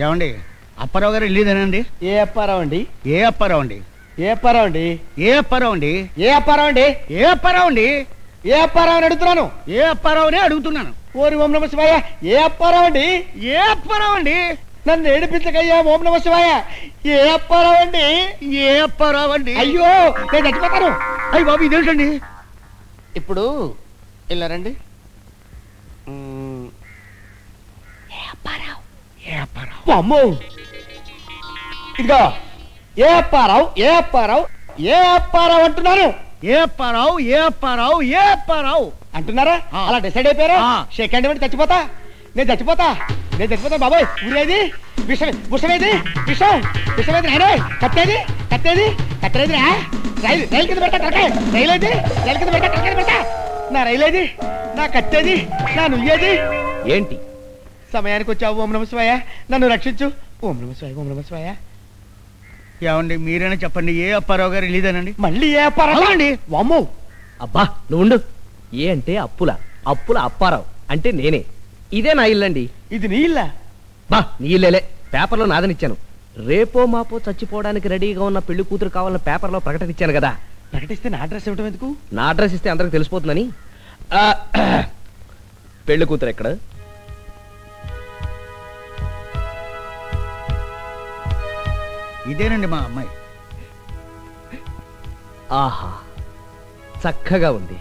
ఏమండి అప్పారావు గారు వెళ్ళేదేనండి? ఏ అప్పారావు అండి? ఏ అప్పారావు అండి? ఏ అప్పారావు అండి? ఏ అప్పారావు అండి? ఏ అప్పారావు అండి? ఏ అప్పారావు అండి? ఏ అప్పారావు అని అడుగుతున్నాను. ఏ అప్పారావునే అడుగుతున్నాను. ఓరి ఓం నమ శివాయ. ఏ అప్పారావు అండి? ఏ అప్పారావు అండి? నన్ను ఏడిపించకయ్యా. ఓం నమ శివాయ. ఏ అప్పారావు అండి? ఏ అప్పారావు అండి? అయ్యో నేను చచ్చిపోతాను. అయ్యి బాబు ఇదేంటండి? ఇప్పుడు ఇలా రండి. అమ్మో ఇదిగో ఏ అప్పారావు ఏ అప్పారావు ఏ అప్పారావు అంటున్నాను. ఏ అప్పారావు ఏ అప్పారావు ఏ అప్పారావు అంటున్నారా? అలా డిసైడ్ అయిపోయారా? సెకండ్ ఇవ్వండి. చచ్చిపోతా నేను చచ్చిపోతా బాబాయ్. ఊరేది విషం విషమేది విషం విషమేది రాయడే. కట్టేది రైలు కింద పెట్టా టరకాయ. రైలు కింద పెట్టా టరకాయ పెట్టా. నా రైలేది, నా కట్టేది, నా నుయ్యేది. ఏంటి సమయానికి వచ్చావు. ఓం నమ శివాయ. నన్ను రక్షించు. ఓం నమ శివాయ. ఓం నమ శివాయ. ఏమండి మీరైనా చెప్పండి. ఏ అప్పారావు గారు వెళ్ళేదేనండి? మళ్ళీ ఏ అప్పారావు అండి? వామ్మో అబ్బా నువ్వు ఏ అంటే అప్పుల అప్పారావు అంటే నేనే. ఇదే నా ఇల్లండి. ఇది నీ ఇల్లా? బా నీ ఇల్లేలే. పేపర్లో నాదనిచ్చాను. రేపో మాపో చచ్చిపోవడానికి రెడీగా ఉన్న పెళ్లి కూతురు కావాలని పేపర్లో ప్రకటన ఇచ్చాను కదా. ప్రకటిస్తే నా అడ్రస్ ఇవ్వటం ఎందుకు? నా అడ్రస్ ఇస్తే అందరికి తెలిసిపోతుందని. పెళ్లి కూతురు ఎక్కడ? ఇదేనండి మా అమ్మాయి. ఆహా చక్కగా ఉంది.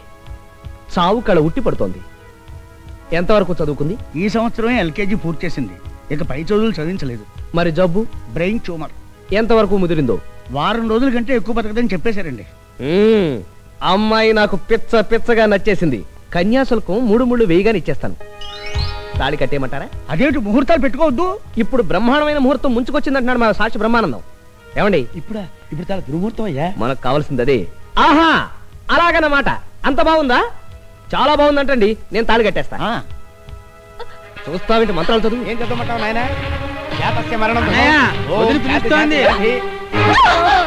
చావు కళ ఉట్టి పడుతోంది. ఎంతవరకు చదువుకుంది? ఈ సంవత్సరమే ఎల్కేజీ పూర్తి చేసింది. ఇక పై చదువులు చదివించలేదు. మరి జబ్బు? Brain tumour. ఎంతవరకు ముదిరిందో? వారం రోజుల కంటే ఎక్కువ బతకదని చెప్పేశారండి. అమ్మాయి నాకు పిచ్చగా నచ్చేసింది. కన్యాశుల్కం 3 వేయిగాని ఇచ్చేస్తాను. తాళి కట్టేయమంటారా? అదేంటి ముహూర్తాలు పెట్టుకోవద్దు? ఇప్పుడు బ్రహ్మాండమైన ముహూర్తం ముంచుకొచ్చిందంటున్నాడు మా సాక్షి బ్రహ్మానందం. ఏమండి ఇప్పుడు చాలా దుర్ముహూర్తం అయ్యా. మనకు కావాల్సింది అదే. ఆహా అలాగన్నమాట. అంత బాగుందా? చాలా బాగుందంటండి. నేను తాళి కట్టేస్తా. చూస్తావేంటి? మంత్రాలు చదువు. ఏం చదవమంటావు నాయన? మరణం పిలుస్తోంది.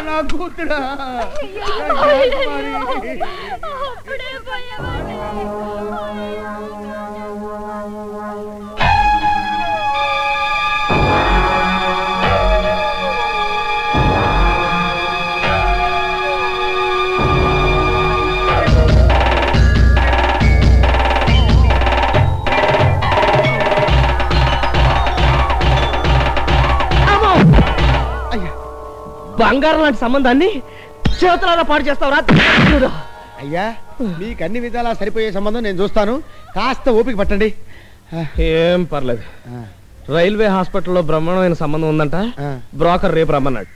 నా కూతురా. బంగారం లాంటి సంబంధాన్ని చేతులారా పాడు చేస్తావురా? అయ్యా మీకు అన్ని విధాలా సరిపోయే సంబంధం నేను చూస్తాను. కాస్త ఓపిక పట్టండి. ఏం పర్లేదు. రైల్వే హాస్పిటల్లో బ్రహ్మాండమైన సంబంధం ఉందంట. బ్రోకర్ రేపు రమ్మన్నాడు.